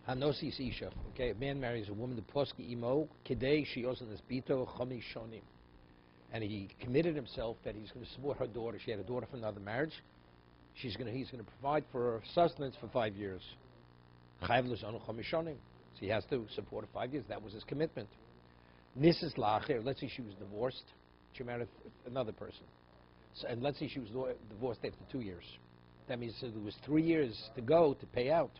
Hanosis Isha. Okay, a man marries a woman, the Poski Imo, Kidei, she also this Bito, Chomi Shonim. And he committed himself that he's going to support her daughter. She had a daughter from another marriage. He's going to provide for her sustenance for 5 years. Chayav Luzonu Chomi Shonim. So he has to support her 5 years. That was his commitment. Nisis Lacher, let's say she was divorced. She married another person. So, and let's say she was divorced after 2 years. That means there was 3 years to go to pay out.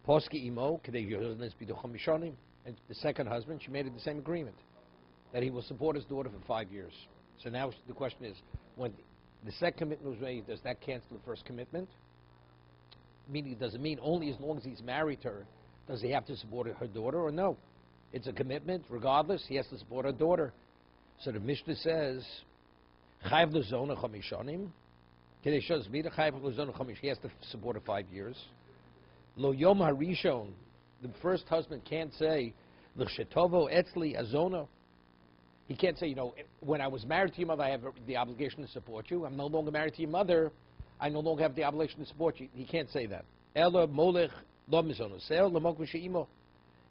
Poski Imo, and the second husband, she made the same agreement that he will support his daughter for 5 years. So now the question is, when the second commitment was made, does that cancel the first commitment? Meaning, does it mean only as long as he's married to her, does he have to support her daughter, or no? It's a commitment, regardless, he has to support her daughter. So the Mishnah says, Chayv Luzona Chamishonim, he has to support her 5 years. Lo Yom Harishon, the first husband can't say, L'chetovo etzli azona. He can't say, when I was married to your mother, I have the obligation to support you. I'm no longer married to your mother, I no longer have the obligation to support you. He can't say that. Ela molech lo mizono sel lemokvu she'imo.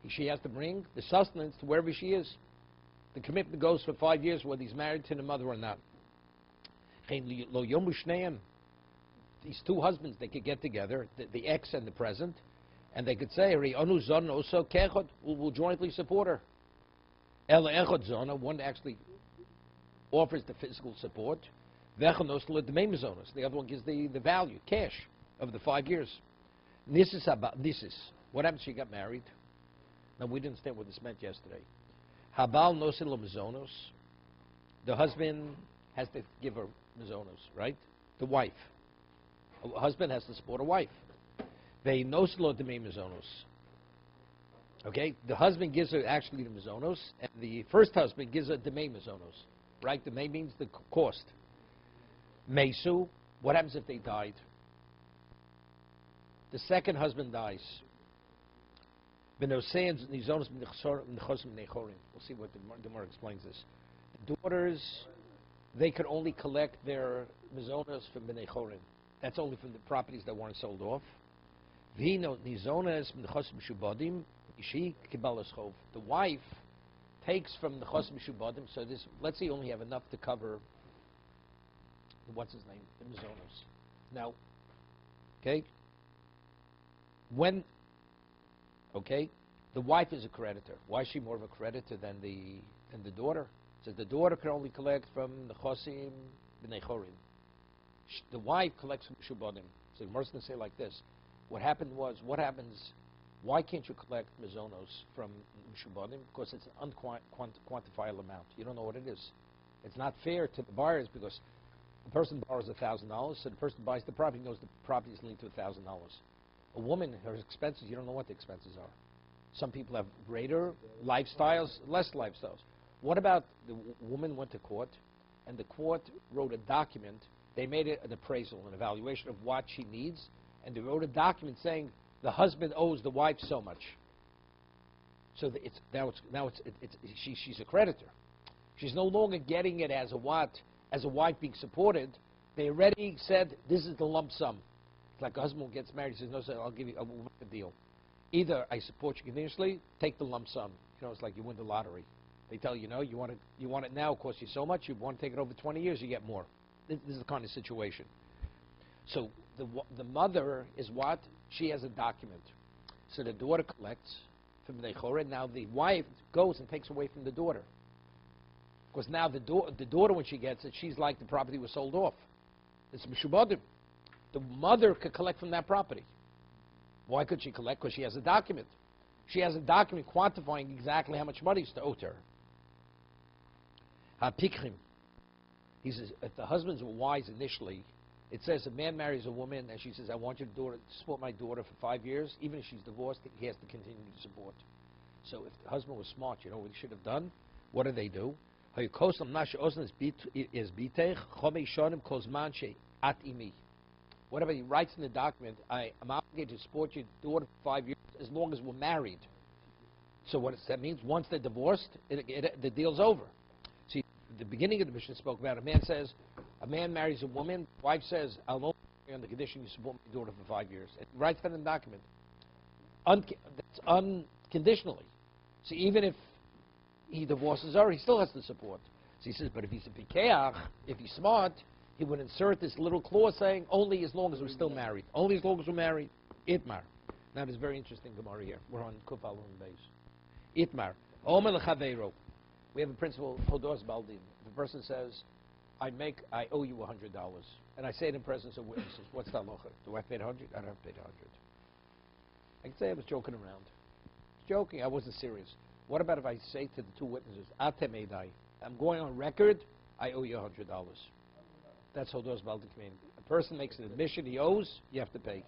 She has to bring the sustenance to wherever she is. The commitment goes for 5 years, whether he's married to the mother or not. Lo yomu shneim. These two husbands, they could get together, the ex and the present, and they could say, we'll jointly support her. One actually offers the physical support. The other one gives the value, cash, of the 5 years. This is what happens if she got married? Now, we didn't understand what this meant yesterday. Habal nosin lo mizonos. The husband has to give her mizonos, right? The wife. A husband has to support a wife. They noslo demei mizonos. Okay, the husband gives her actually the mizonos, and the first husband gives her demei mizonos. Right? Demei means the cost. Mesu. What happens if they died? The second husband dies. We'll see what the Gemara explains this. The daughters, they could only collect their mizonos from bnei chorim. That's only from the properties that weren't sold off. The wife takes from the chos mishubadim. So this, let's say, you only have enough to cover. What's his name? The mizonos. Now, okay. The wife is a creditor. Why is she more of a creditor than the daughter? So the daughter can only collect from the chosim b'nei chorim. The wife collects from Shubadim. So the Mercer say like this: what happens? Why can't you collect mizonos from Shubadim? Because it's an unquantifiable amount. You don't know what it is. It's not fair to the buyers because the person borrows $1,000, so the person buys the property knows the property is linked to $1,000. A woman, her expenses, you don't know what the expenses are. Some people have greater lifestyles, less lifestyles. What about the woman went to court, and the court wrote a document. They made an appraisal, an evaluation of what she needs, and they wrote a document saying the husband owes the wife so much. So she's a creditor. She's no longer getting it as a wife being supported. They already said this is the lump sum. It's like a husband who gets married. He says, "No, sir, I'll work a deal. Either I support you continuously, take the lump sum. It's like you win the lottery. They tell you, you want it now, it costs you so much. You want to take it over 20 years, you get more. This is the kind of situation. So the mother is what? She has a document. So the daughter collects from the Nechorah. Now the wife goes and takes away from the daughter. Because now the daughter, when she gets it, she's like the property was sold off. It's Mishubadim. The mother could collect from that property. Why could she collect? Because she has a document. She has a document quantifying exactly how much money is to owe to her. Ha-pikrim. He says, if the husbands were wise initially, it says a man marries a woman and she says, I want you to support my daughter for 5 years. Even if she's divorced, he has to continue to support. So if the husband was smart, you know what he should have done? What do they do? Whatever he writes in the document, I'm obligated to support your daughter for 5 years as long as we're married. So what that means, once they're divorced, the deal's over. See, the beginning of the Mishnah spoke about a man marries a woman, wife says, I'll only marry on the condition you support my daughter for 5 years. It writes that in the document. That's unconditionally. So even if he divorces her, he still has to support. So he says, but if he's a pikeach, if he's smart, he would insert this little clause saying, only as long as we're still married. Only as long as we're married. Itmar. Now there's very interesting Gemara here. We're on Kufal base. Itmar. Omer lechaveiro. We have a principle, Hodos Baldin. The person says, I owe you $100. And I say it in presence of witnesses. What's the halacha? Do I pay 100? I don't have to pay 100. I can say I was joking around. I was joking. I wasn't serious. What about if I say to the two witnesses, Atem Eidai, I'm going on record, I owe you $100. That's Hodos Baldin command. A person makes an admission he owes, you have to pay.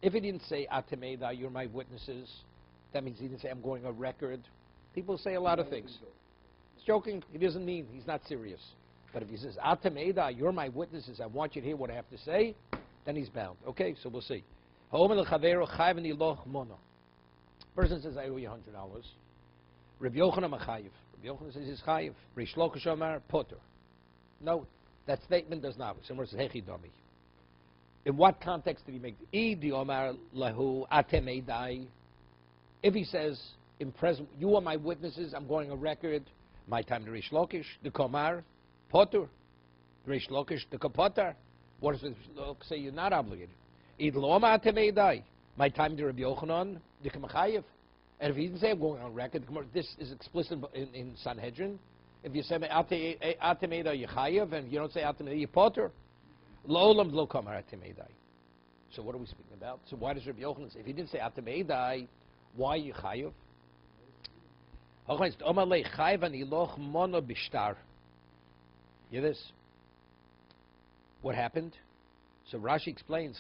If he didn't say, Atem Eidai, you're my witnesses, that means he didn't say, I'm going on record. People say a lot of things. He's joking. He doesn't mean he's not serious. But if he says, Atem Eidai, you're my witnesses, I want you to hear what I have to say, then he's bound. Okay, so we'll see. Person says, I owe you $100. Rabbi Yochanan Machayev. Rabbi Yochanan says he's Chayev. Rish Lakish Omar Potter. No, that statement does not. Someone says Hechi Domi. In what context did he make the Omar Lahu Atem Eidai? If he says in present, you are my witnesses, I'm going on record. My time to Rish Lakish, the Komar Potter. Rish Lakish, the Kapotar. What does Rish Lakish say? You're not obligated. Idl Omar Atem Eidai. My time to Rabbi Yochanan, the Kamachayev. And if he didn't say I'm going on record, this is explicit in Sanhedrin. If you say Atem Eidai Yechayev and you don't say Atem Eidai Potter, Lo Olam Lo Kamar Atem Eidai. So what are we speaking about? So why does Rabbi Yochanan say, if he didn't say Atem Eidai, why Yechayev? Hear this? What happened? So Rashi explains,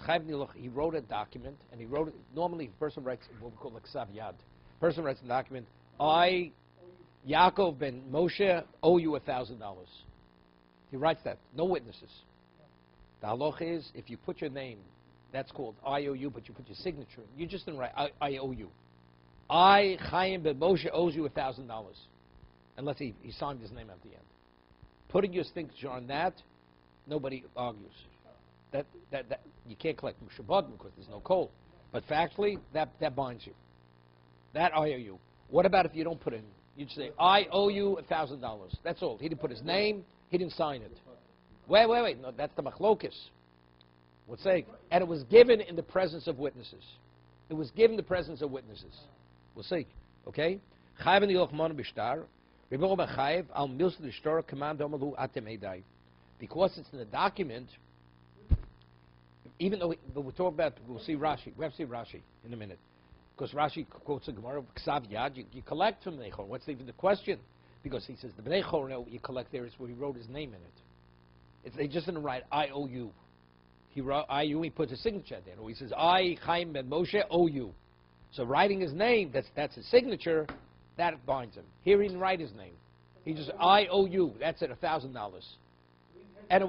he wrote a document, and he wrote it, normally a person writes what we call like Ksav Yad. Person writes a document, I, Yaakov ben Moshe, owe you $1,000. He writes that, no witnesses. The halacha is, if you put your name, that's called I owe you, but you put your signature in. You just didn't write, I owe you. I, Chaim ben Moshe, owes you $1,000. Unless he signed his name at the end. Putting your signature on that, nobody argues. That you can't collect from Shabbat because there's no coal. But factually, that binds you. That I owe you. What about if you don't put in? You'd say, I owe you $1,000. That's all. He didn't put his name. He didn't sign it. Wait. No, that's the machlokis. We'll say, and it was given in the presence of witnesses. It was given in the presence of witnesses. We'll see. Okay? Because it's in the document, even though we'll talk about, we'll see Rashi. We have to see Rashi in a minute. Because Rashi quotes a Gemara of Ksav Yad, you collect from the Bnei Chor. What's even the question? Because he says the Bnei Chor, you collect there is where he wrote his name in it. They just didn't write, I owe you. He wrote, I owe you, he puts a signature there. Or he says, I, Chaim ben Moshe, owe you. So writing his name, that's his signature, that binds him. Here he didn't write his name. He just, I owe you. That's it, $1,000. And it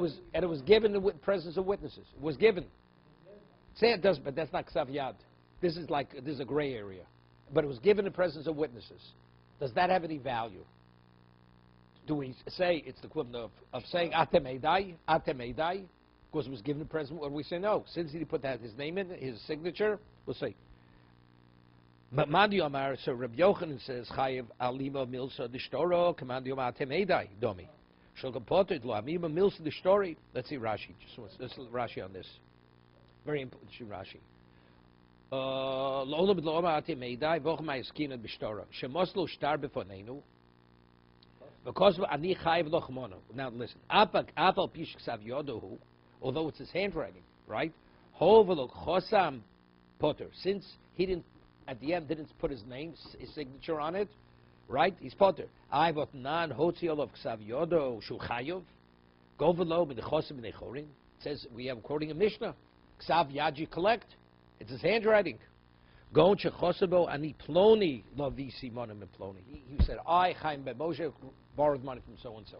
was given in the presence of witnesses. It was given. Say it does, but that's not Ksav Yad. This is a gray area. But it was given in the presence of witnesses. Does that have any value? Do we say it's the equivalent of saying Atem Eidai, because it was given in the presence? Or we say no. Since he put that his name in, his signature, we'll say. Mandi Omar, so Rabbi Yochanan says, Chayev alima milsa d'shtoro, Mandi Omar Atem Eidai, domi. Shalgapotet lo amima milsa d'shtori. Let's see Rashi. Let's see Rashi on this. Very important. Rashi. Lo olam lo Omar Atem Eidai, vochem ha'eskina d'shtoro. Shemos lo shtar befonenu. Because ani chayev lo chmono. Now listen. Apal pish ksav yodohu, although it's his handwriting, right? Hovelo chosam potter. Since he didn't, at the end, didn't put his name, his signature on it, right? He's potter. I vot nan hotziol of ksav yodo shul chayev. Govelo min chosim min chorin. Says we have quoting a Mishnah. Ksav yaji collect. It's his handwriting. Gon shechosabo ani ploni lo visi monim and ploni. He said, I Chaim ben Moshe borrowed money from so and so.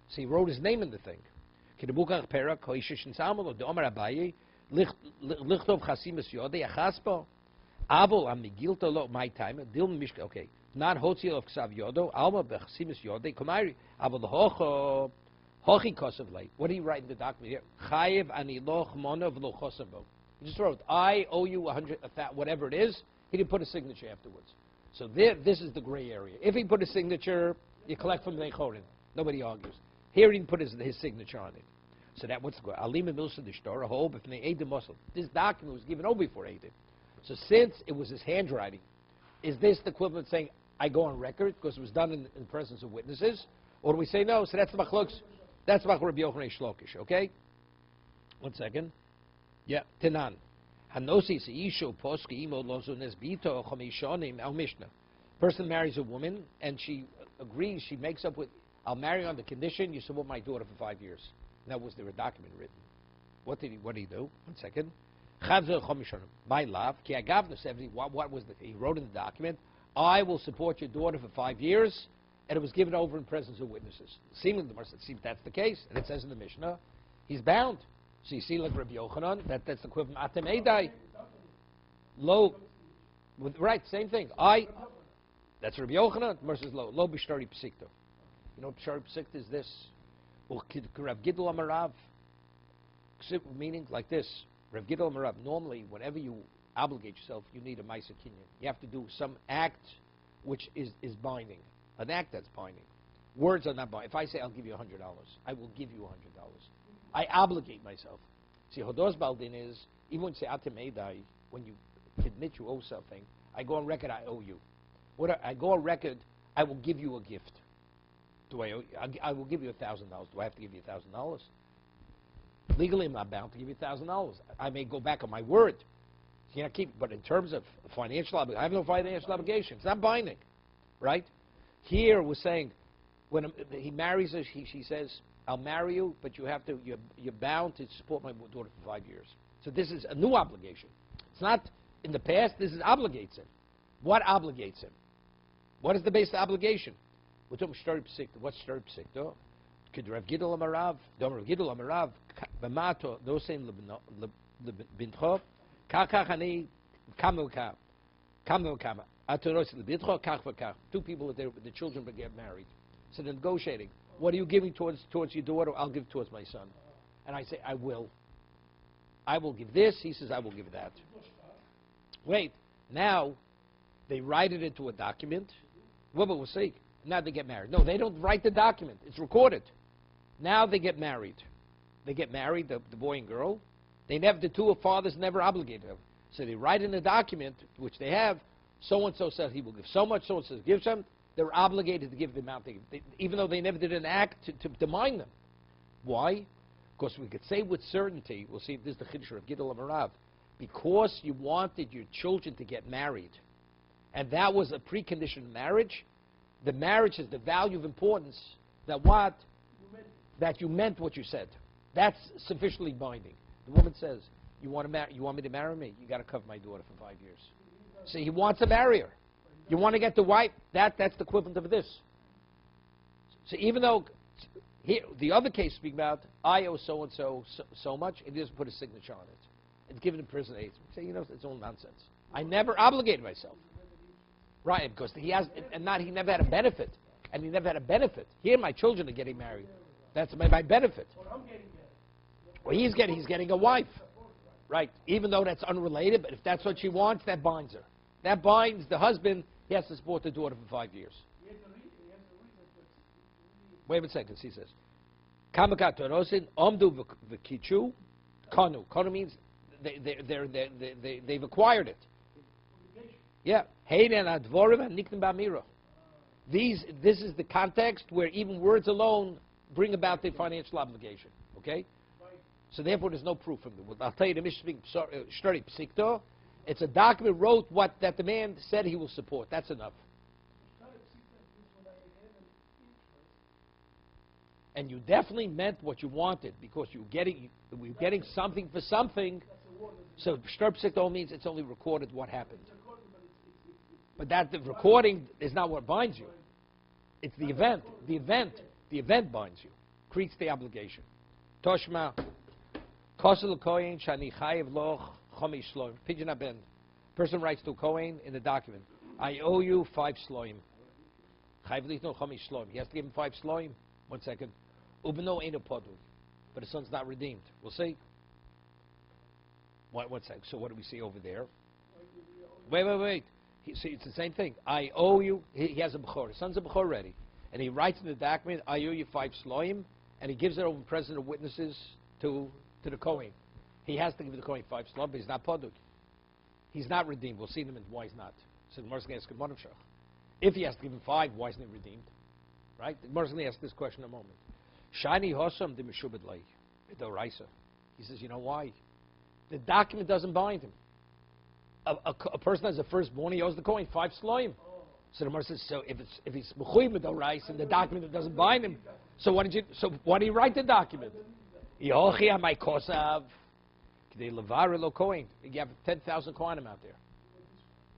So he wrote his name in the thing. Kidabukach perak hoishish nsamalo de Omer Abaye lichtov chasimus yodei achaspo avol amigilto lo my time dil mishka. Okay, not hotzil of ksav yodo alma bechasimus yodei komari avol hochi kosav late. What do you write in the document here? Chayev ani lo chmono v'lo chosavo. He just wrote, I owe you 100, whatever it is. He didn't put a signature afterwards. So this is the gray area. If he put a signature, you collect from the Nechorin. Nobody argues. Here he didn't put his signature on it. So that what's good. Alima Milsa the Shtor, a whole but this document was given over before Eid. So since it was his handwriting, is this the equivalent of saying I go on record because it was done in the presence of witnesses? Or do we say no? So that's the machlokes. That's Rabbi Yochanan Shlokish, okay? 1 second. Yeah, Tenan. Hanosi seishu poski imo lozunes bito chomishonim al Mishnah. Person marries a woman and she agrees, she makes up with, I'll marry on the condition you support my daughter for 5 years. Now, was there a document written? What did he do? 1 second. By love, what was he wrote in the document? I will support your daughter for 5 years, and it was given over in presence of witnesses. Seemingly, it seems that's the case, and it says in the Mishnah, he's bound. So you see, like Rabbi Yochanan, that's the equivalent of Atem Eidai. Right, same thing. That's Rabbi Yochanan versus lo b'shtari psikto. You know what b'shtari psikto is this? Rav Gidol Amarav. Meaning like this. Rav Gidol Amarav, normally, whenever you obligate yourself, you need a Maisa Kinyan. You have to do some act which is binding. An act that's binding. Words are not binding. If I say I'll give you $100, I will give you $100. I obligate myself. See, Hodos Baldin is, even when you say Atem Eidai, when you admit you owe something, I go on record, I owe you. I go on record, I will give you a gift. Do I owe you? I will give you $1,000. Do I have to give you $1,000? Legally, I'm not bound to give you $1,000. I may go back on my word. You can't keep, but in terms of financial obligation, I have no financial obligation. It's not binding, right? Here, we're saying, when he marries her, she says, I'll marry you, but you're bound to support my daughter for 5 years. So this is a new obligation. It's not in the past. This obligates him. What obligates him? What is the base of obligation? We're talking shtari psikta. What's shtari psikta? Could Rav Gidol Amarav, Rav Gidol Amarav, b'mato dosein lebintcho, kach ani kamu kama. Atorosi lebintcho kach v'kach. Two people are there, the children will get married. So they're negotiating. What are you giving towards your daughter? I'll give towards my son. And I say, I will. I will give this. He says, I will give that. Wait. Now, they write it into a document. What will we see? Now they get married. No, they don't write the document. It's recorded. Now they get married. They get married, the boy and girl. The two fathers never obligated them. So they write in a document, which they have, so-and-so says he will give so much, so-and-so gives some. They're obligated to give the amount they give, even though they never did an act to mind them. Why? Because we could say with certainty, we'll see if this is the Chiddush of Gidol Amarav, because you wanted your children to get married, and that was a precondition of marriage, the marriage is the value of importance that what? That you meant what you said. That's sufficiently binding. The woman says, you want me to marry me? You got to cover my daughter for 5 years. See, he wants to marry her. You want to get the wife? That's the equivalent of this. So even though the other case speaking about, I owe so-and-so so much, it doesn't put a signature on it. It's given in prison aid. Say, it's all nonsense. I never obligated myself. Right, because he never had a benefit. And he never had a benefit. Here my children are getting married. That's my benefit. Well, he's getting a wife. Right, even though that's unrelated, but if that's what she wants, that binds her. That binds the husband. He has to support the daughter for 5 years. Wait a second, he says. Kamakatorosin, omdu v'kichu, kanu. Kanu means they've acquired it. Yeah. This is the context where even words alone bring about the financial obligation. Okay? So therefore there's no proof from them. I'll tell you the Mishnah, Shtari Psikto. It's a document wrote that the man said he will support. That's enough. And you definitely meant what you wanted because you were getting something for something. So Shtar Psikto means it's only recorded what happened. But the recording is not what binds you. It's the event. The event binds you. Creates the obligation. Toshma. Kosel Kohen Shani Chayev Loch Chomish Shloim. Pidyon Aben. Person writes to Kohen in the document, I owe you 5 Shloim. Chayev Lichno Chomish Shloim. He has to give him 5 Shloim. 1 second. Ubno Eino Podu. But his son's not redeemed. We'll see. 1 second. So what do we see over there? Wait. See, it's the same thing. I owe you. He has a bechor. His son's a bechor already, and he writes in the document, I owe you 5 sloim, and he gives it over present of witnesses to the Kohen. He has to give the Kohen 5 sloim, but he's not poduk. He's not redeemed. We'll see in a minute why he's not. So the Gemara's going to ask him, if he has to give him 5, why isn't he redeemed? Right? The Gemara's going to ask this question in a moment. Shani hosam de meshubed lei b'doraisa. He says, you know why? The document doesn't bind him. A person has a firstborn, he owes the Kohen 5 sloim. So the Gemara says, so if it's mechuyev b'doraisa and the document doesn't bind him, so why did you write the document? Yochi amay kosav k'dei levar lo Kohen. You have 10,000 Kohanim out there.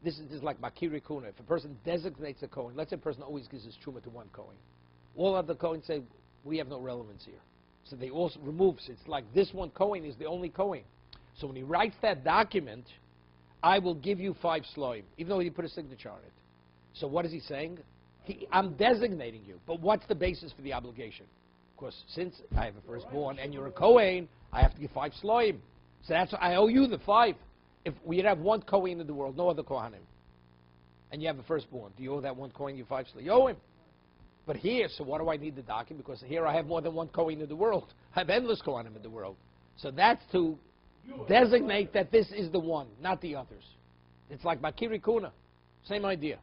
This is like makiri kuna. If a person designates a Kohen, let's say a person always gives his truma to one Kohen. All other Kohen say, we have no relevance here. So they also remove, it's like this one Kohen is the only Kohen. So when he writes that document, I will give you 5 sloim, even though he put a signature on it. So what is he saying? I'm designating you. But what's the basis for the obligation? Because since I have a firstborn and you're a Kohen, I have to give 5 sloim. So that's I owe you the 5. If we have one Kohen in the world, no other Kohanim, and you have a firstborn, do you owe that one Kohen you 5 sloim? You owe him. But here, so what do I need the document? Because here I have more than one Kohen in the world. I have endless Kohanim in the world. So that's to designate that this is the one, not the others. It's like Makiri Kuna. Same idea.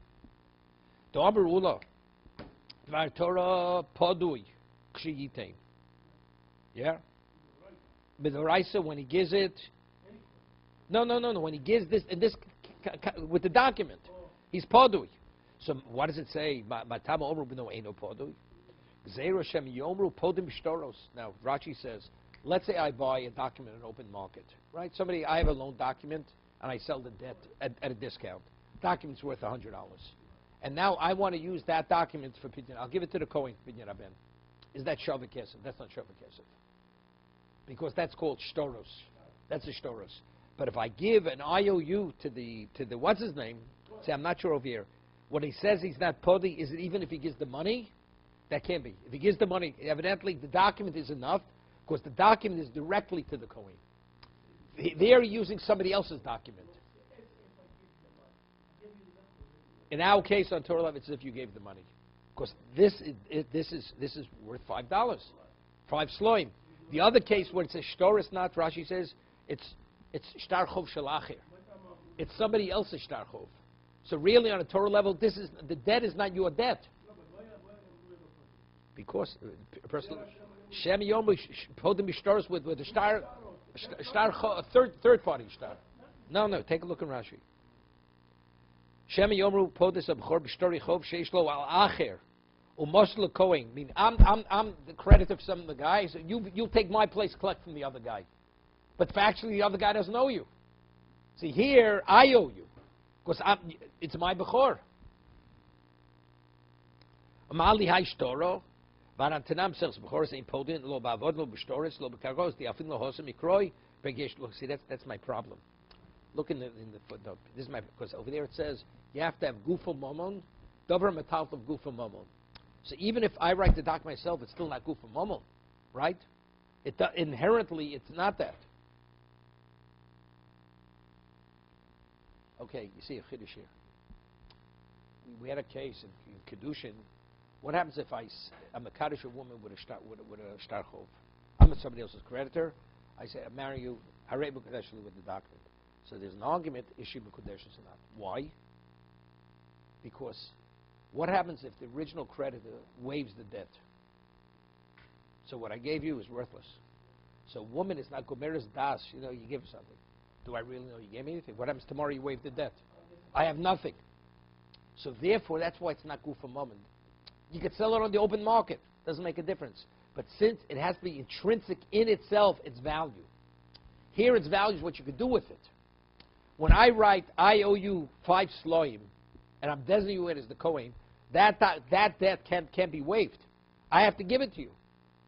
Da'amar Ula. Dvar Torah Podui. Kshi Yitain. Yeah? B'doraisa, when he gives it. No. When he gives this, with the document, he's Podui. So what does it say? Matama Omer B'no Eino Podui. Gzeira Shem Yomru Podim Shtoros. Now, Rashi says, let's say I buy a document in an open market, right? I have a loan document, and I sell the debt at a discount. Document's worth $100. And now I want to use that document for Pidyon. I'll give it to the Kohen, Pidyon Rabben. Is that Shavah Kesef? That's not Shavah Kesef. Because that's called Shtoros. That's a Shtoros. But if I give an IOU to the what's his name, say I'm not sure over here, when he says he's not Podi, is it even if he gives the money? That can't be. If he gives the money, evidently the document is enough, because the document is directly to the Kohen. They're using somebody else's document. In our case on Torah 11, it's as if you gave the money, because this is worth $5, 5 sloim. The other case where it's a shtoris, not Rashi says it's shtar chov shalachir. It's somebody else's shtar chov. So really, on a Torah level, the debt is not your debt, because a person Shem Yom Podim Shtoris with a shtar third party shtar. No. Take a look in Rashi. Shem Yomru Podis Abchor B'Shtori Chov Sheish Lo Al Acher Umosla Kohen. I mean, I'm the creditor of some of the guys. You take my place, collect from the other guy. But factually, the other guy doesn't owe you. See, here I owe you, because it's my Bechor. Amali Hai Shtoro. Varantanam sells Bechoros in Podin Lo Bavod Lo B'Shtoris Lo B'Kargos Diafin Lo Hosem Mikroi Begesh. Look, see, that's my problem. Look in the footnote. This is because over there it says you have to have gufo momon, davar metalf of gufo momon. So even if I write the doc myself, it's still not gufo momon, right? Inherently, it's not that. Okay, you see a chiddush here. We had a case in Kedushin. What happens if I'm a Kaddish woman with a shtar chov? I'm somebody else's creditor. I say, I marry you, harei b'kadeshli with the document. So there's an argument, is she b'kodesh or not? Why? Because what happens if the original creditor waives the debt? So what I gave you is worthless. So a woman is not gomeres das, you give her something. Do I really know you gave me anything? What happens tomorrow you waive the debt? I have nothing. So therefore, that's why it's not gufa moment. You could sell it on the open market. Doesn't make a difference. But since it has to be intrinsic in itself, its value. Here its value is what you could do with it. When I write, I owe you 5 sloim, and I'm designating you as the Kohen, that debt can't be waived. I have to give it to you.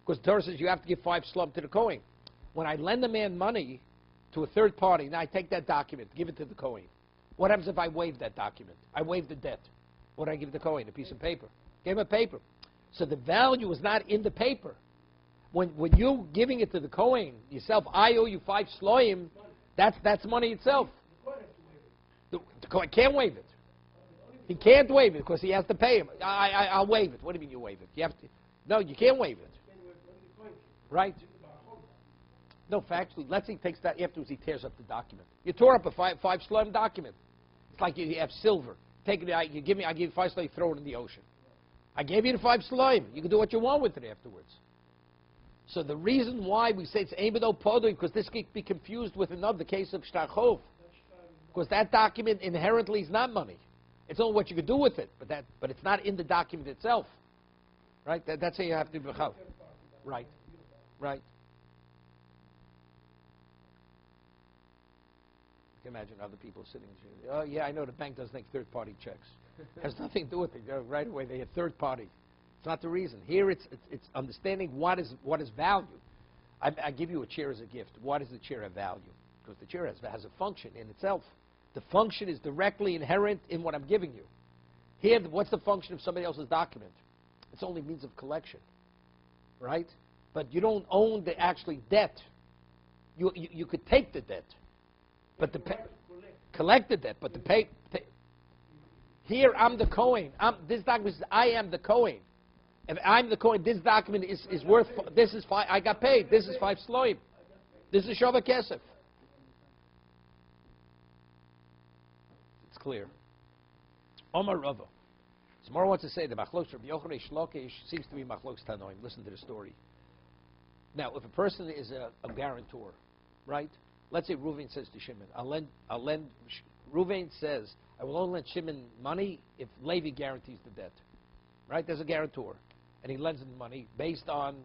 Because the Torah says you have to give 5 sloim to the Kohen. When I lend a man money to a third party, now I take that document, give it to the Kohen. What happens if I waive that document? I waive the debt. What do I give the Kohen? A piece of paper. Gave him a paper. So the value is not in the paper. When you're giving it to the Kohen yourself, I owe you 5 sloim, that's money itself. The I can't waive it. He can't waive it because he has to pay him. I'll waive it. What do you mean you waive it? You have to. No, you can't waive it. Right? No, factually, let's say he takes that afterwards. He tears up the document. You tore up a five slime document. It's like you have silver. Take it out. You give me. I give you 5 slime. Throw it in the ocean. I gave you the 5 slime. You can do what you want with it afterwards. So the reason why we say it's Eimedo Podoi, because this could be confused with another case of Shtachov. Because that document inherently is not money. It's only what you could do with it, but it's not in the document itself. Right? That's how you have to be. Right. Right. You can imagine other people sitting here. Oh, yeah, I know the bank doesn't take third-party checks. It has nothing to do with it. Right away, they have third-party. It's not the reason. Here, it's understanding what is value. I give you a chair as a gift. Why does the chair have value? Because the chair has a function in itself. The function is directly inherent in what I'm giving you. Here, what's the function of somebody else's document? It's only means of collection, right? But you don't own the actually debt. You could take the debt, but collect the debt. But the pay. Here, I'm the Kohen. This document says I am the Kohen. If I'm the Kohen, this document is worth. This is 5. I got paid. This is 5 sloim. This is Shava Kesef. It's clear. Omar Rava. Tomorrow wants to say the Machlos Rabbi Yochanan Shlokish seems to be Machlos Tanoim. Listen to the story. Now, if a person is a guarantor, right? Let's say Reuven says to Shimon, I'll lend. Reuven says, I will only lend Shimon money if Levi guarantees the debt. Right? There's a guarantor. And he lends him the money based on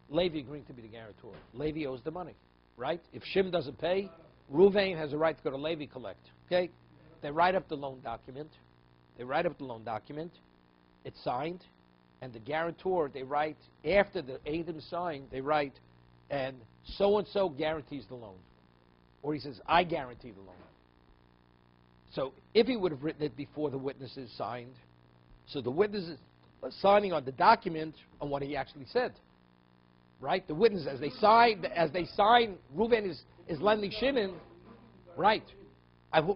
Levi agreeing to be the guarantor. Levi owes the money. Right? If Shimon doesn't pay, Reuven has a right to go to Levi collect. Okay? They write up the loan document. It's signed. And the guarantor, they write, after the Adam signed, they write, and so guarantees the loan. Or he says, I guarantee the loan. So if he would have written it before the witnesses signed, so the witnesses are signing on the document on what he actually said. Right? The witnesses, as they sign, Reuven is lending Shimon. Right.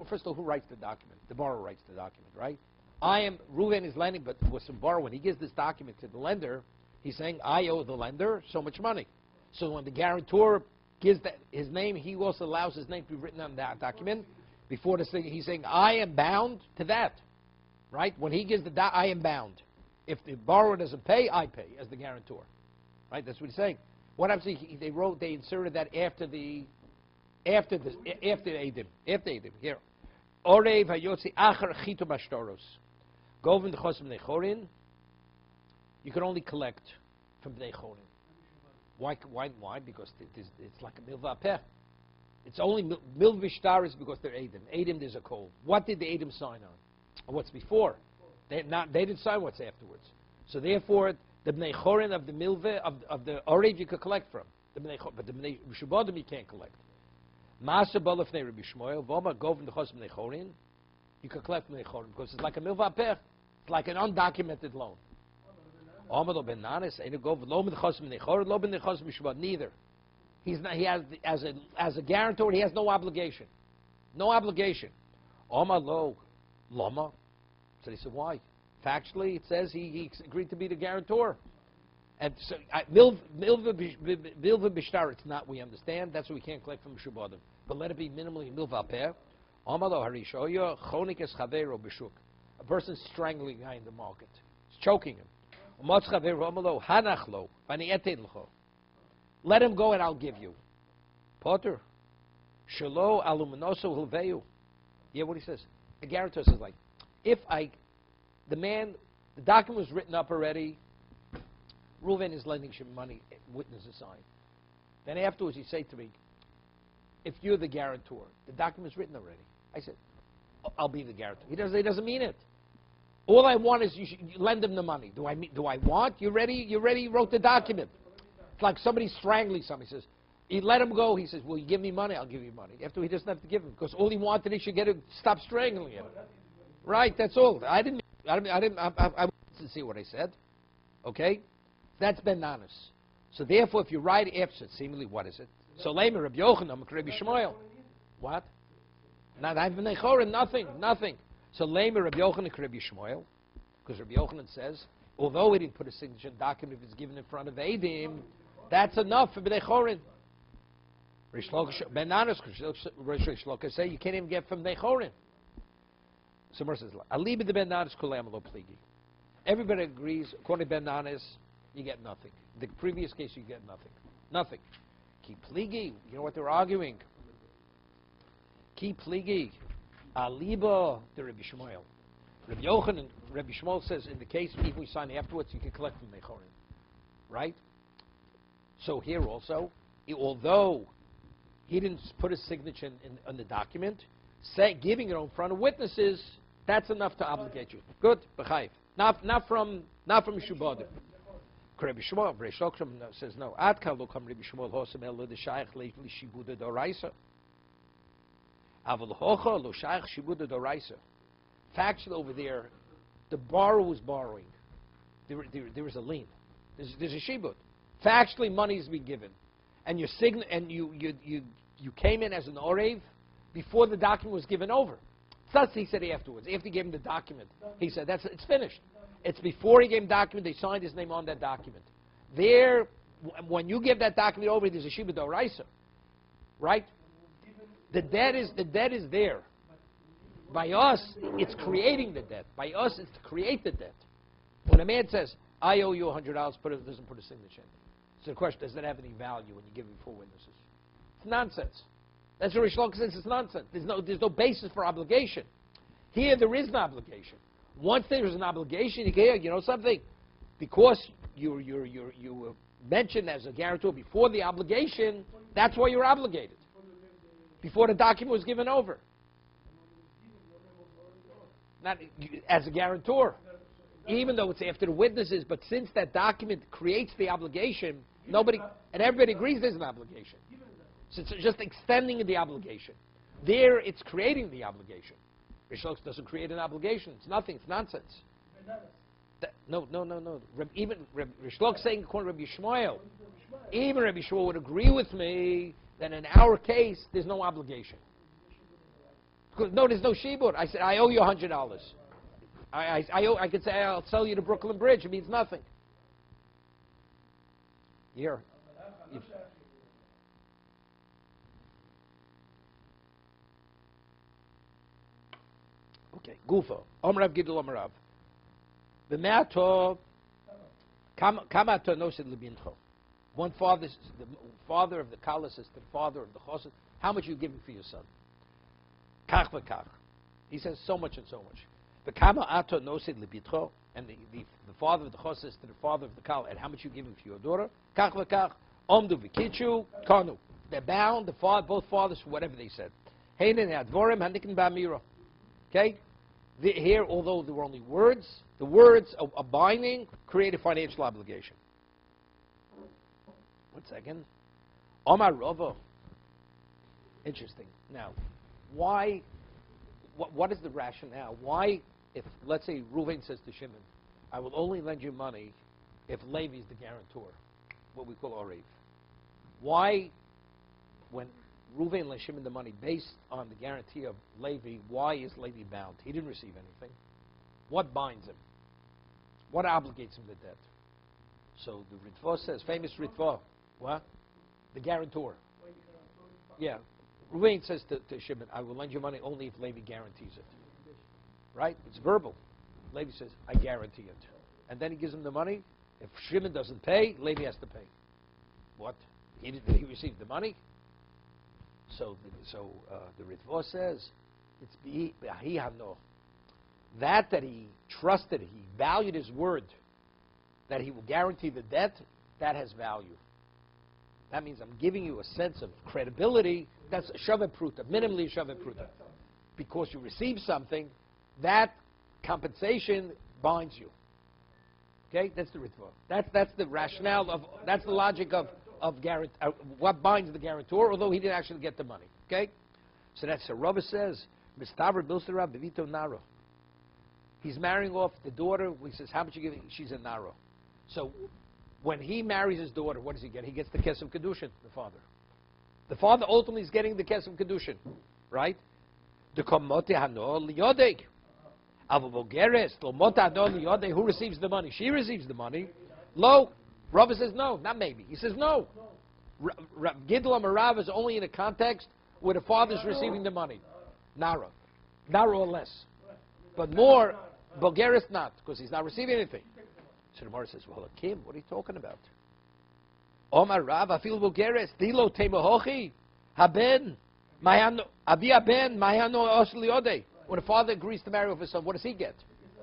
First of all, who writes the document? The borrower writes the document, right? Reuven is lending, but with some borrower, when he gives this document to the lender, he's saying, I owe the lender so much money. So when the guarantor gives his name, he also allows his name to be written on that document. Before this thing, he's saying, I am bound to that. Right? When he gives I am bound. If the borrower doesn't pay, I pay as the guarantor. Right? That's what he's saying. What I'm saying, they inserted that after Eidim. Here. Orev hayotzi achar chito mashtoros. Govin the chosim nechorin. You can only collect from bnei chorin. Why? Because it's like a milva peh. It's only milva shtar is because they're Eidim. Eidim, there's a code. What did the Eidim sign on? What's before? They didn't sign what's afterwards. So therefore, the bnei chorin of the milva of the orev you could collect from. But the bnei shubadim you can't collect. Masa balafnei Rabbi Shmuel v'omar govin the chosim nechorin. You could collect from nechorin because it's like a milva peh. It's like an undocumented loan. Neither. He's not. He has as a guarantor. He has no obligation. No obligation. Lama. So they said, why? Factually, it says he agreed to be the guarantor. And so milva bishtar. It's not. We understand. That's why we can't collect from Shubadim. But let it be minimally milva peh. A person's strangling a guy in the market. He's choking him. Let him go and I'll give you. Potter. Shalo aluminoso hilveyu. Yeah, what he says. The guarantor says like, the document was written up already. Reuven is lending him money. Witnesses sign. Then afterwards he said to me, if you're the guarantor, the document's written already. I said, I'll be the guarantor. He doesn't mean it. All I want is you lend him the money. Do I want? You already wrote the document. It's like somebody strangling somebody. He says, you let him go. He says, well, you give me money, I'll give you money. After he doesn't have to give him because all he wanted is you stop strangling him. Right? That's all. I didn't see what I said. Okay? That's ben honest. So therefore, if you write after, seemingly, what is it? So Lema Rabbi Yochanan, Rabbi Shmuel. What? Not even Nechorin, nothing. So Lema Rabbi Yochanan Rabbi Shmuel, because Rabbi Yochanan says, although he didn't put a signature in document if it's given in front of Eidim, that's enough for Nechorin. Rish Lakish say you can't even get from Nechorin. Someone says, Aliba the Ben Nanas Kulam Lo Pligi. Everybody agrees, according to Ben Nanas, you get nothing. The previous case, you get nothing. Nothing. Ki Pligi, you know what they're arguing? Ki Pligi, Aliba the Rabbi Shmuel. Rabbi Yochanan, Rabbi Shmuel says, in the case, if we sign afterwards, you can collect from Nechorin. Right? So here also, although he didn't put a signature in the document, giving it in front of witnesses, that's enough to obligate you. Good, b'chayv. Not from Shubadim. Rabbi Shmuel, Reish Lakish says no. Ad kalu kam Rabbi Shmuel hosam el the shaykh leifli shibuda doraisa. Aval hocha lo shaykh shibuda doraisa. Factually over there, the borrower was borrowing. There was a lien. There's a shibud. Factually, money is being given, and you came in as an orev before the document was given over. That's he said afterwards. After he gave him the document, he said it's finished. It's before he gave him the document. They signed his name on that document. There, when you give that document over, there's a shibud d'oraisa, right? The debt is there. By us, it's creating the debt. By us, it's to create the debt. When a man says, "I owe you $100," doesn't put a signature in. So the question: does that have any value when you give him four witnesses? It's nonsense. That's what Rish Lakish says. It's nonsense. There's no basis for obligation. Here, there is an obligation. Once there is an obligation, you know something, because you were mentioned as a guarantor before the obligation. That's why you're obligated. Before the document was given over, not as a guarantor, even though it's after the witnesses. But since that document creates the obligation, everybody agrees there's an obligation. So it's just extending the obligation. There, it's creating the obligation. Rish Lakish doesn't create an obligation. It's nothing. It's nonsense. No. Even Rish Lakish saying according to Rabbi Shmuel, even Rabbi Shmuel would agree with me that in our case, there's no obligation. Because, no, there's no shibud. I said, I owe you $100. I could say, I'll sell you the Brooklyn Bridge. It means nothing. Here. Okay, Gufa. Omrav Gidul Omrav. The matter, Kamato Nosid Libincho. The father of the Kala says to the father of the Chosid, how much are you giving for your son? Kach v'kach. He says so much and so much. The Kama Ato Nosid Libincho, and the father of the Chosid says to the father of the Kala, and how much are you giving for your daughter? Kach v'kach. Omdu v'kichu kanu. They're bound, both fathers, for whatever they said. Heinen advorim hanikin ba'mira. Okay? Here, although there were only words, the words of binding create a financial obligation. 1 second. Omar Rava. Interesting. Now, why, what is the rationale? Why, if, let's say, Reuven says to Shimon, I will only lend you money if Levi is the guarantor, what we call Orev. Why, when Reuven lent Shimon the money based on the guarantee of Levi, why is Levi bound? He didn't receive anything. What binds him? What obligates him to debt? So the Ritva says, famous Ritva, what? The guarantor. Yeah. Reuven says to Shimon, I will lend you money only if Levi guarantees it. Right? It's verbal. Levi says, I guarantee it. And then he gives him the money. If Shimon doesn't pay, Levi has to pay. What? He received the money? So the Ritva says, it's b'hihano. That he trusted, he valued his word, that he will guarantee the debt, that has value. That means I'm giving you a sense of credibility. That's shaveh pruta, minimally shaveh pruta. Because you receive something, that compensation binds you. Okay, that's the Ritva. That's the rationale that's the logic of what binds the guarantor, although he didn't actually get the money. Okay, so that's what Rabbi says. Mistaver bilsera bevito naro. He's marrying off the daughter. He says, how much are you giving? She's a naro. So when he marries his daughter, what does he get? He gets the kesef kedushin, the father. The father ultimately is getting the kesef kedushin, right? The komote hano liyodeg. Ava bogeres, lomot hano liyodeg. Who receives the money? She receives the money. Lo. Rava says no, not maybe. He says no. Gidl Amarav is only in a context where the father's receiving the money. Nara. Nara or less. But more, Bogeris not, because he's not receiving anything. So the Gemara says, well, Akim, what are you talking about? Omar Rav, Afil Bogeris, Dilo Temahochi, Haben, Abi Haben, Mayano Osliode. When a father agrees to marry with his son, what does he get?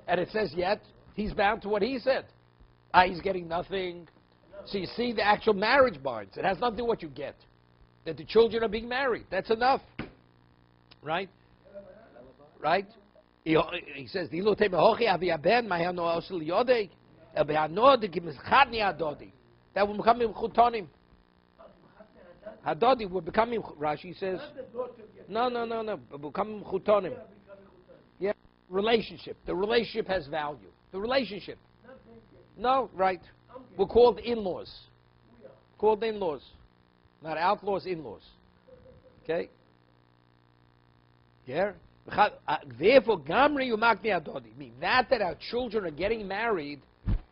And it says yet, he's bound to what he said. He's getting nothing. So you see the actual marriage binds. It has nothing to do with what you get. That the children are being married. That's enough. Right? Right? He says, that will become him chutonim. Hadodi will become him, Rashi says. No. Will become him chutonim. Yeah. Relationship. The relationship has value. The relationship. No, right. We're called in-laws. Called in-laws. Not outlaws, in-laws. Okay? Yeah? Therefore, Gamri Yumakni Adodi. Mean that our children are getting married,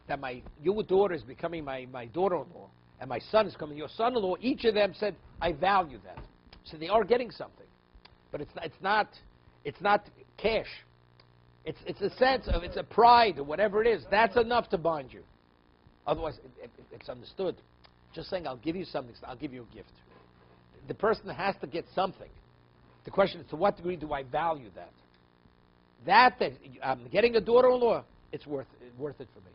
that your daughter is becoming my daughter-in-law, and my son is becoming your son-in-law, each of them said, I value that. So they are getting something. But it's not cash. It's a sense of, it's a pride or whatever it is. That's enough to bind you. Otherwise, it's understood. Just saying, I'll give you something, I'll give you a gift. The person has to get something. The question is, to what degree do I value that? That I'm getting a daughter-in-law, it's worth it for me.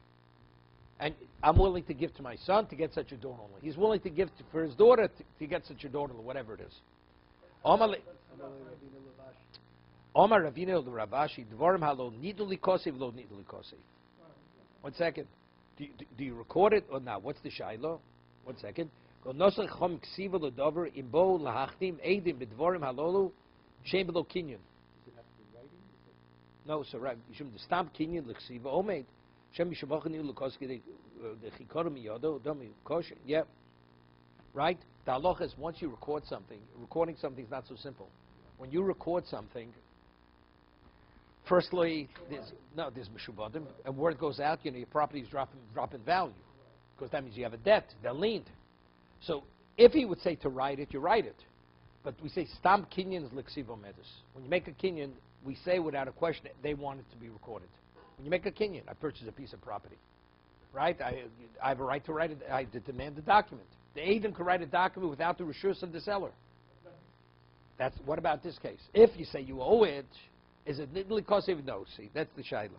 And I'm willing to give to my son to get such a daughter-in-law. He's willing to give for his daughter to get such a daughter-in-law, whatever it is. Omar Ravina Ravashi, Dvarim Halo, Niduli Kosev, Lo Niduli Kosev. 1 second. Do you record it or not? What's the shaila? 1 second. No, so right. Stamp kinyan l'ksiva omeid. Yeah. Right? The halacha is once you record something, recording something is not so simple. When you record something, firstly, there's mishubadim, and word goes out, your property is dropping value, because that means you have a debt, they're liened. So if he would say to write it, you write it. But we say stam kinyan l'ksivo medus. When you make a kinyan, we say without a question they want it to be recorded. When you make a kinyan, I purchase a piece of property, right? I have a right to write it. I demand the document. The agent can write a document without the reshus of the seller. What about this case? If you say you owe it, is it nidli kosev? No. See, that's the shaila.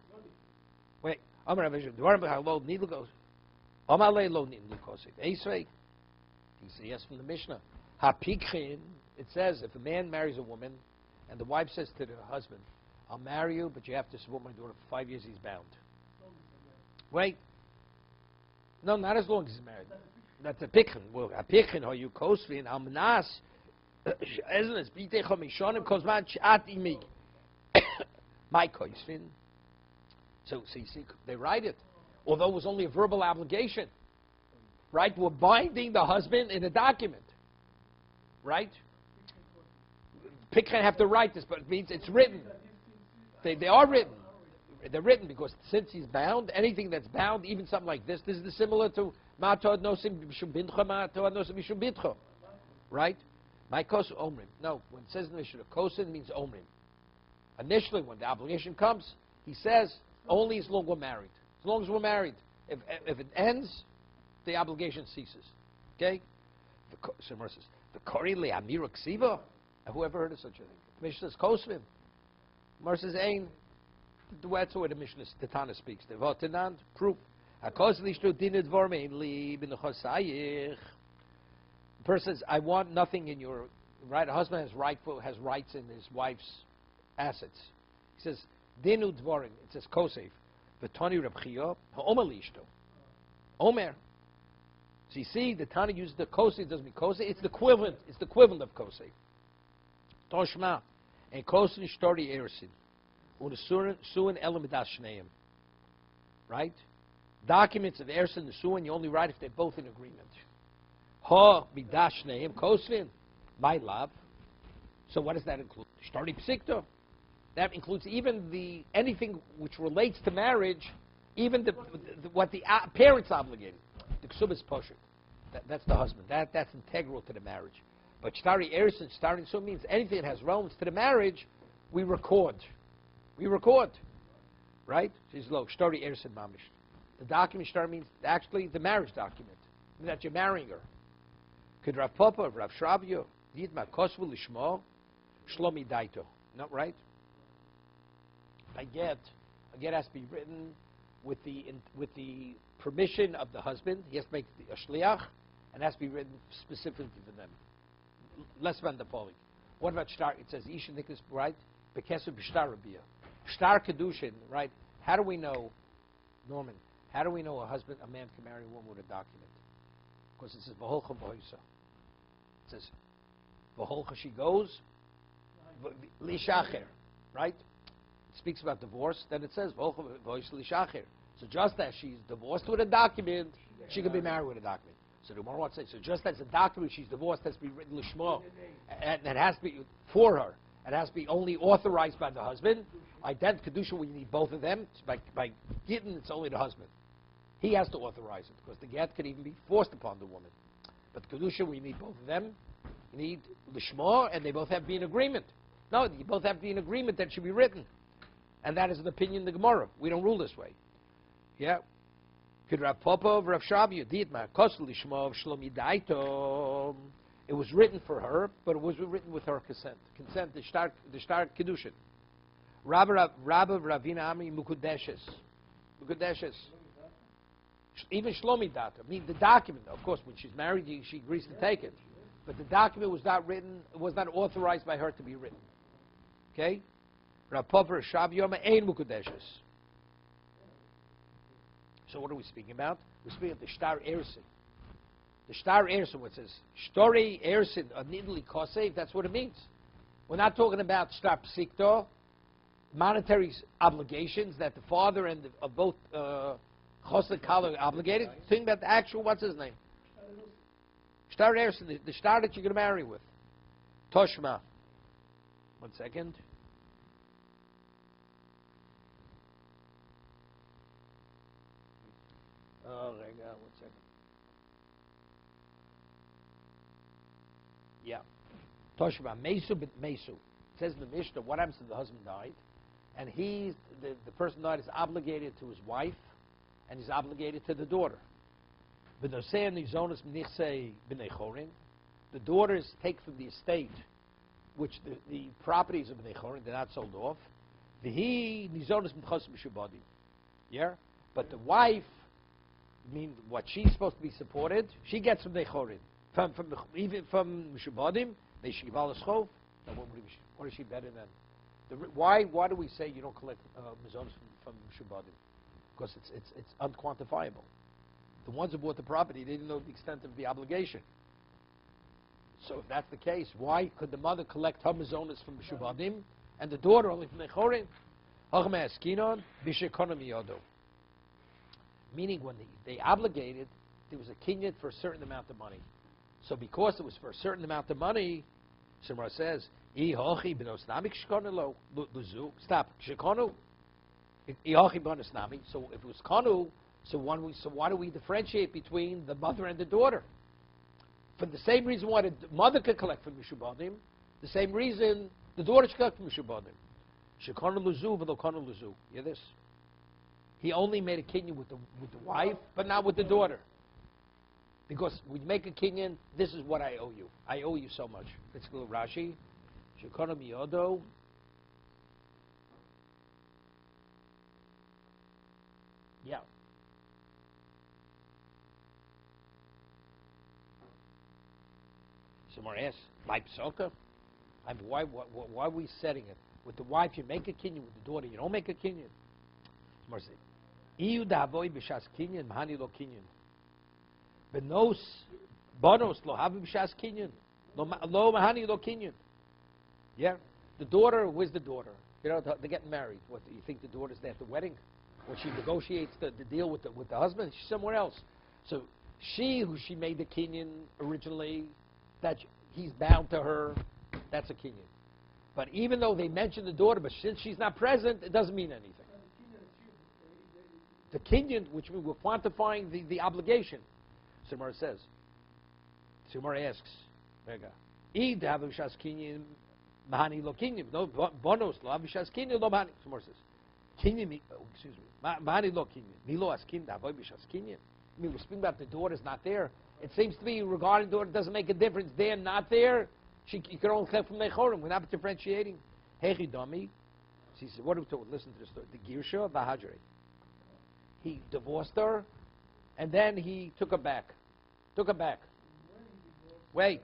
Wait, Amar Avishah, Dvarim lo nidli kosev. Amar le lo nidli kosev. Eisvei. He says yes from the Mishnah. Hapikhin. It says if a man marries a woman, and the wife says to the husband, "I'll marry you, but you have to support my daughter for 5 years." He's bound. Wait. No, not as long as he's married. That's a pikhin. Well, a pikhin or you kosvin amnas. Eznes bitechom mishonim kozman chat imi. My kosvin. So you see, they write it, although it was only a verbal obligation. Right? We're binding the husband in a document. Right? Pikhin have to write this, but it means it's written. They are written. They're written because since he's bound, anything that's bound, even something like this is similar to Ma'atod nosim b'shum bintcha, Ma'atod nosim b'shum bintcha. Right? My kos omrim. No, when it says in the Mishnah, kosin means omrim. Initially, when the obligation comes, he says only as long as we're married. As long as we're married. If it ends, the obligation ceases. Okay? So Mer says, the kori le'amira ksiva. Have you ever heard of such a thing? The Mishnah says kosvim. Mer says ain. That's the way the Mishnah, the Tana speaks. The Vatanand, proof. The person says, I want nothing in your right. A husband has rights in his wife's assets. He says, Dinu dvorim. It says kosev. V'tani Reb Chia ha'omer lishto. Omer. So you see, the Tana uses the kosev. Doesn't mean kosev. It's the equivalent. It's the equivalent of kosev. Toshma and kosev shtori ersin. Right? Documents of Ersin and Suin, you only write if they're both in agreement. Ha bidashneim kosvin, my love. So what does that include? Shtari psikto. That includes even anything which relates to marriage, even what the parents obligated. The ksubas posher. That's the husband. That's integral to the marriage. But shtari erison, shtari so means anything that has relevance to the marriage, we record. We record. Right? She's low. Shtari erison mamish. The document shtari means actually the marriage document. That you're marrying her. Could Rav Papa, Rav Shravyo, Yidma Kosvu Lishmo, Shlomi Daito. Not right? A get has to be written with the permission of the husband. He has to make a shliach, and has to be written specifically for them. Less than the following. What about shtar? It says Isha Nikas, right? Bekesu b'shtar rabia. Shtar kedushin, right? How do we know, Norman? How do we know a man can marry a woman with a document? Because it says v'holcha v'hoisa. It says v'holcha she goes, lishacher, right? It speaks about divorce. Then it says v'holcha v'hoisa lishacher. So just as she's divorced with a document, she can be married with a document. So the Gemara wants to say, so just as a document she's divorced has to be written lishmo, and it has to be for her. It has to be only authorized by the husband. Ident kedusha, we need both of them. By gittin, it's only the husband. He has to authorize it because the get could even be forced upon the woman. But kedusha, we need both of them. You need lishmo, and they both have to be in agreement. No, you both have to be in agreement that it should be written, and that is an opinion of the Gemara. We don't rule this way. Yeah. It was written for her, but it was written with her consent. Consent, the shtar kedushin. Rabba Ravina Ami Mukudeshes. Even Shlomi Data. I mean, the document, of course, when she's married, she agrees to take it. But the document was not written, it was not authorized by her to be written. Okay? Rav Papa Shav Yoma Ein Mukudeshes. So what are we speaking about? We're speaking of the shtar ersin. The shtar ersin, what says shtori ersin nidli kosev. That's what it means. We're not talking about shtar psikto, monetary obligations that the father and of both chosed kala are obligated. Think about the actual. What's his name? Shtar ersin, the shtar that you're going to marry with. Toshma. 1 second. Oh, hang on 1 second. Yeah. Toshba, Mesu bit Mesu. It says in the Mishnah, what happens if the husband died? And the person died is obligated to his wife, and he's obligated to the daughter. The daughters take from the estate, which the properties of Bnei Chorin, they're not sold off. Yeah? But the wife, what she's supposed to be supported, she gets from Nechorin. Even from Mishubadim, they shival eschov. What is she better than? Why do we say you don't collect mizonos from Mishubadim? Because it's unquantifiable. The ones who bought the property, they didn't know the extent of the obligation. So if that's the case, why could the mother collect her mizonos from Mishubadim and the daughter only from Nechorin? Hachme eskinon b'shekonom yodo. Meaning when they obligated, there was a kinyan for a certain amount of money. So because it was for a certain amount of money, Shemar says, stop. So if it was kanu, so why do we differentiate between the mother and the daughter? For the same reason why the mother could collect from Mishubadim, the same reason the daughter should collect from Mishubadim. Shekanu luzu v'lo kanu luzu. You hear this? He only made a kinyan with the wife, but not with the daughter. Because when you make a kinyan, this is what I owe you. I owe you so much. Let's go Rashi. Shekona miyodo. Yeah. Someone asks, my psoka? Why are we setting it? With the wife, you make a kinyan. With the daughter, you don't make a kinyan. Someone says, Iyu da'avoy b'shas kinyan, mahani lo kinyan. Benos, bonos lo havi b'shas kinyan. Lo mahani lo kinyan. Yeah? The daughter, where's the daughter? You know, they're getting married. What, do you think the daughter's there at the wedding? When she negotiates the deal with the husband, she's somewhere else. So who she made the kinyan originally, that he's bound to her, that's a kinyan. But even though they mention the daughter, but since she's not present, it doesn't mean anything. The kinyan, which means we're quantifying the obligation. Sumar says. Sumar asks, "Id avishas kinyan mahani lo kinyan no bonos lo avishas kinyan lo mahani." Sumar says, "Kinyan, excuse me, mahani lo kinyan milo askin avishas kinyan." I mean, we're speaking about the daughter's not there. It seems to me regarding the daughter doesn't make a difference. There, not there. You can only come from Nechorim. We're not differentiating. Hechi Dami. She said, what are we talking? Listen to the story. The Girsha Vahajre. He divorced her, and then he took her back. Took her back. Wait.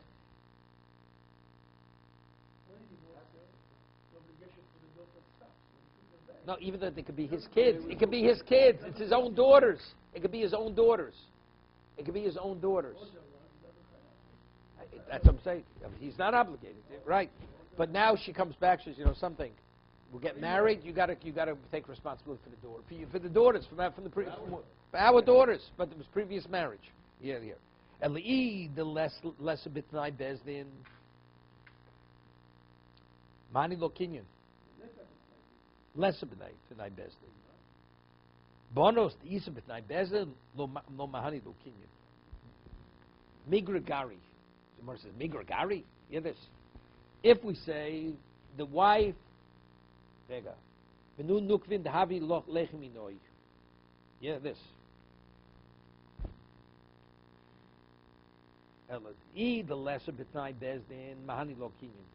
No, even though they could be his kids. It could be his kids. It's his own daughters. It could be his own daughters. It could be his own daughters. That's what I'm saying. I mean, he's not obligated, right? But now she comes back. She says, something. We'll get married. You got to take responsibility for the daughter, for the daughters, for our daughters. But it was previous marriage. Yeah. And the less a bit tonight bezdin. Mani lo kinyan. Less a bit tonight bezdin. Bonos the isa bit tonight bezdin lo mahani lo kinyan. Migragari. The Gemara says, Migragari? Hear this. If we say the wife, Vega, Venu nukvin dahavi loch lechiminoi. Hear this. E the lesser betnai bezdin mahani lo kinyan.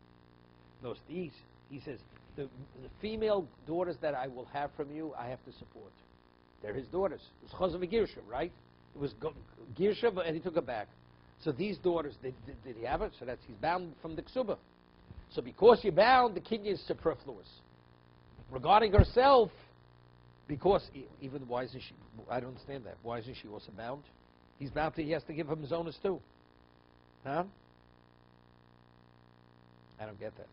Those these, he says, the female daughters that I will have from you, I have to support. They're his daughters. It was Chazal v'Girsha, right? It was Girsha, and he took her back. So these daughters, did he have it? So he's bound from the ksuba. So because you're bound, the kinyan is superfluous. Regarding herself, because even why isn't she? I don't understand that. Why isn't she also bound? He's bound to. He has to give him his owners too. Huh? I don't get that.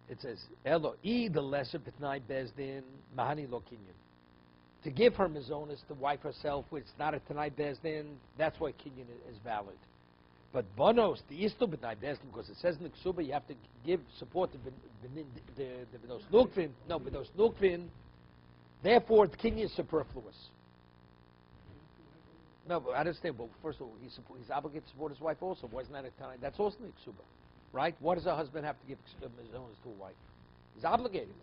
It says Elo the lesser bitnai bezdin mahani lo kinyan. To give her mizonas, the wife herself, which is not a Tanai Bezdin, that's why Kinyan is valid. But Bonos, the Istu B'nai Bezdin, because it says in the Ksuba, you have to give support to B'nos Nukvin. No, B'nos Nukvin. Therefore, the Kinyan is superfluous. No, but I understand. But first of all, he's obligated to support his wife also. Why isn't that a Tanai? That's also in the Ksuba. Right? What does a husband have to give mizonas to a wife? He's obligated.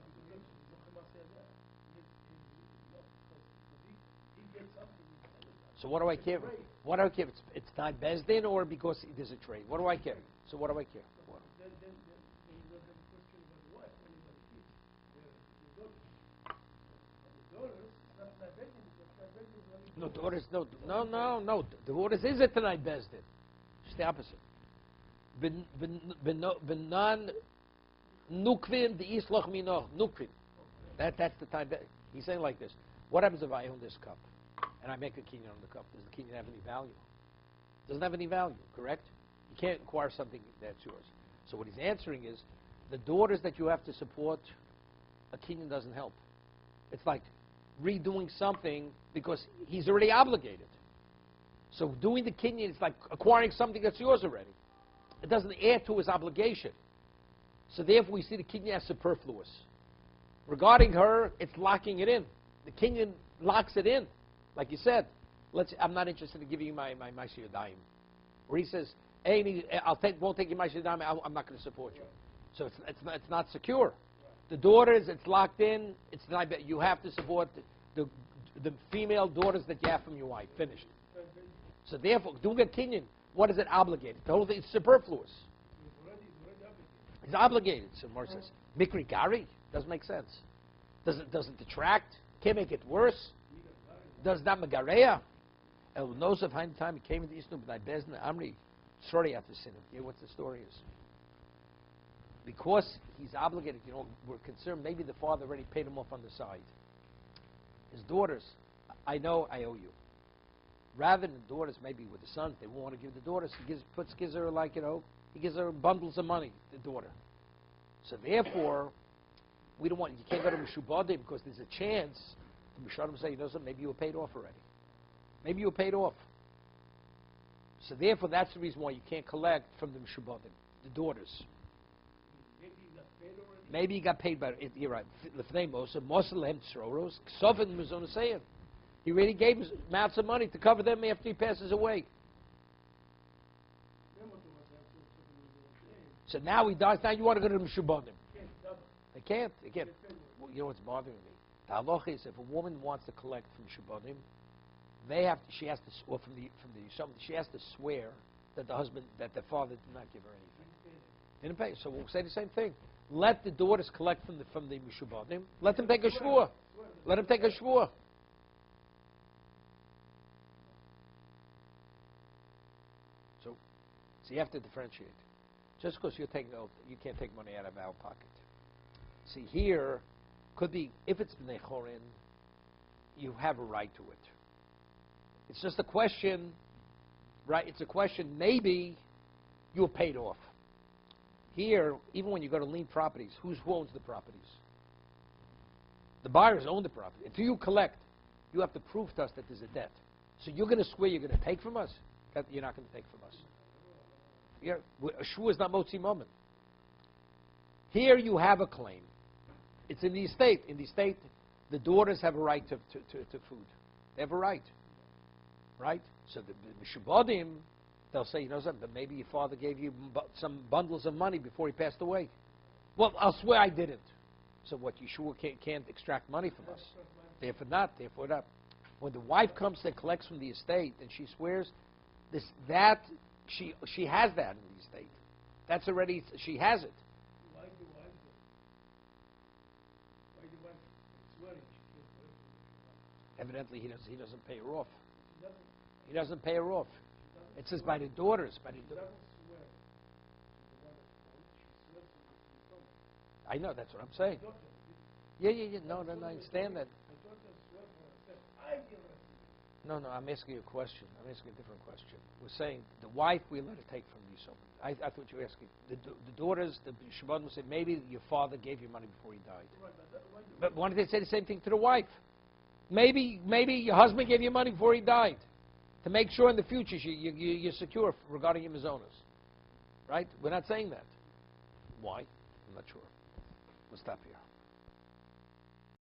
So what do I care? What do I care? It's not bezdin or because there's a trade. What do I care? So what do I care? No, daughters, no. The daughters is it tonight bezdin. It's the opposite. Benan nukvin the islach minoch nukvin. That's the time. He's saying like this. What happens if I own this cup? And I make a kinyan on the cup. Does the kinyan have any value? It doesn't have any value, correct? You can't acquire something that's yours. So what he's answering is, the daughters that you have to support, a kinyan doesn't help. It's like redoing something because he's already obligated. So doing the kinyan is like acquiring something that's yours already. It doesn't add to his obligation. So therefore we see the kinyan as superfluous. Regarding her, it's locking it in. The kinyan locks it in. Like you said, I'm not interested in giving you my Ma'aseh Yadayim. Or he says, hey, won't take your Ma'aseh Yadayim, I'm not going to support you. So it's not secure. The daughters, it's locked in. It's not, you have to support the female daughters that you have from your wife. Finished. So therefore, doing a kinyan, what is it obligated? The whole thing is superfluous. He's obligated. So Mar says, Mikri Gari doesn't make sense. Doesn't detract. Can't make it worse. Does not Magareya? El knows of time he came into Isnu B'nai Bezna Amri. Sorry after sin. Yeah, what the story is. Because he's obligated, we're concerned maybe the father already paid him off on the side. His daughters, I know I owe you. Rather than daughters, maybe with the sons, they won't want to give the daughters. He gives her like, he gives her bundles of money, the daughter. So therefore, we don't want, you can't go to Mishubadim because there's a chance the Misharim say, something, maybe you were paid off already. Maybe you were paid off. So therefore, that's the reason why you can't collect from the Mishubadim. the daughters. Maybe he got paid already. Maybe he got paid by it. You're right. Lefnei Mosa, Mosa lehem tzroros, Ksovin mizonaseyim. He really gave us amounts of money to cover them after he passes away. So now he dies. Now you want to go to the Mishubanim. They can't. They can't. Well, you know what's bothering me? The halacha is if a woman wants to collect from Shubanim, they have to, she has to, or from the she has to swear that the husband, that the father did not give her anything. Didn't pay. So we'll say the same thing. Let the daughters collect from the Mishubanim. Let them take a shvur. Let them take a shvur. So you have to differentiate. Just because you're taking oath, you can't take money out of our pocket. See, here, could be, if it's Bnei Chorin, you have a right to it. It's just a question, right? It's a question, maybe you're paid off. Here, even when you go to lien properties, who owns the properties? The buyers own the property. If you collect, you have to prove to us that there's a debt. So you're going to swear you're going to take from us? You're not going to take from us. A shvu is not motzi moment. Here you have a claim. It's in the estate. In the estate, the daughters have a right to food. They have a right. Right? So the Mishubadim, they'll say, you know something, but maybe your father gave you some bundles of money before he passed away. Well, I'll swear I didn't. So what, you sure can't extract money from us? Therefore not. When the wife comes and collects from the estate and she swears, she has that in the estate. That's already, she has it. Why the wife swearing she can't collect from the Evidently, he doesn't pay her off. wife? He doesn't pay her off. It says by the daughters. She doesn't swear to the wife, right? She swears to the daughter. I know, that's what I'm saying. Yeah. No, I understand that. The daughter swears for herself. I give her. No, I'm asking you a question. I'm asking a different question. We're saying the wife we let her take from you. So I thought you were asking the daughters. The Shabbat will say maybe your father gave you money before he died. Right, But why did they say the same thing to the wife? Maybe your husband gave you money before he died to make sure in the future you're secure regarding your mizonos. Right? We're not saying that. Why? I'm not sure. We'll stop here.